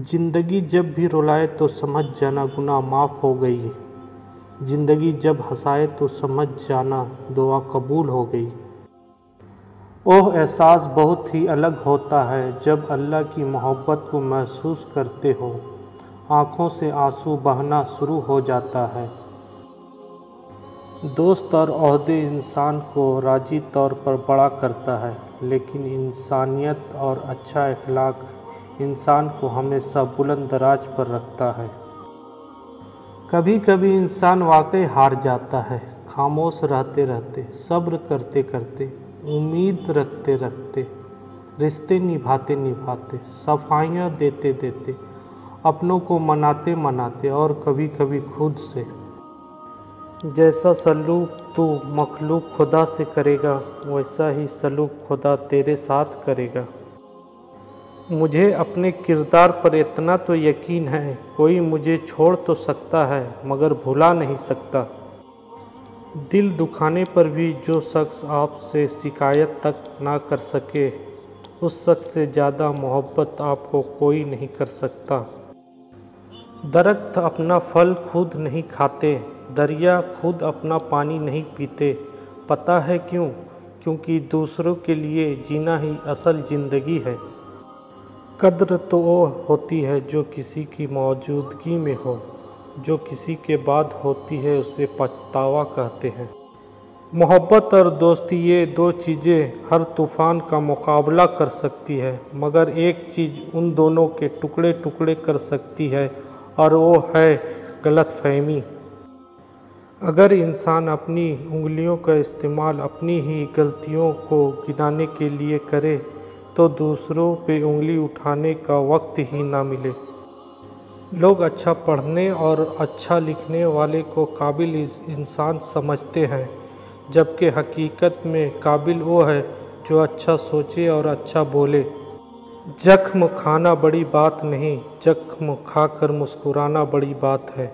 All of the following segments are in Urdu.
زندگی جب بھی رلائے تو سمجھ جانا گناہ معاف ہو گئی، زندگی جب ہنسائے تو سمجھ جانا دعا قبول ہو گئی۔ وہ احساس بہت ہی الگ ہوتا ہے جب اللہ کی محبت کو محسوس کرتے ہو، آنکھوں سے آنسو بہنا شروع ہو جاتا ہے۔ دوست اور عہدے انسان کو راجی طور پر بڑا کرتا ہے، لیکن انسانیت اور اچھا اخلاق انسان کو ہمیشہ بلند دراز پر رکھتا ہے۔ کبھی کبھی انسان واقعی ہار جاتا ہے، خاموش رہتے رہتے، صبر کرتے کرتے، امید رکھتے رکھتے، رشتے نبھاتے نبھاتے، صفائیاں دیتے دیتے، اپنوں کو مناتے مناتے اور کبھی کبھی خود سے۔ جیسا سلوک تو مخلوق خدا سے کرے گا، ویسا ہی سلوک خدا تیرے ساتھ کرے گا۔ مجھے اپنے کردار پر اتنا تو یقین ہے، کوئی مجھے چھوڑ تو سکتا ہے مگر بھلا نہیں سکتا۔ دل دکھانے پر بھی جو شخص آپ سے شکایت تک نہ کر سکے، اس شخص سے زیادہ محبت آپ کو کوئی نہیں کر سکتا۔ درخت اپنا پھل خود نہیں کھاتے، دریا خود اپنا پانی نہیں پیتے۔ پتہ ہے کیوں؟ کیونکہ دوسروں کے لیے جینا ہی اصل زندگی ہے۔ قدر تو وہ ہوتی ہے جو کسی کی موجودگی میں ہو، جو کسی کے بعد ہوتی ہے اسے پچھتاوا کہتے ہیں۔ محبت اور دوستی، یہ دو چیزیں ہر طوفان کا مقابلہ کر سکتی ہے، مگر ایک چیز ان دونوں کے ٹکڑے ٹکڑے کر سکتی ہے اور وہ ہے غلط فہمی۔ اگر انسان اپنی انگلیوں کا استعمال اپنی ہی غلطیوں کو گنانے کے لیے کرے تو دوسروں پہ انگلی اٹھانے کا وقت ہی نہ ملے۔ لوگ اچھا پڑھنے اور اچھا لکھنے والے کو قابل انسان سمجھتے ہیں، جبکہ حقیقت میں قابل وہ ہے جو اچھا سوچے اور اچھا بولے۔ زخم کھانا بڑی بات نہیں، زخم کھا کر مسکرانا بڑی بات ہے۔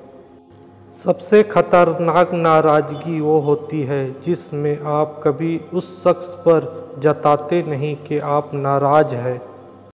سب سے خطرناک ناراضگی وہ ہوتی ہے جس میں آپ کبھی اس شخص پر جتاتے نہیں کہ آپ ناراض ہیں،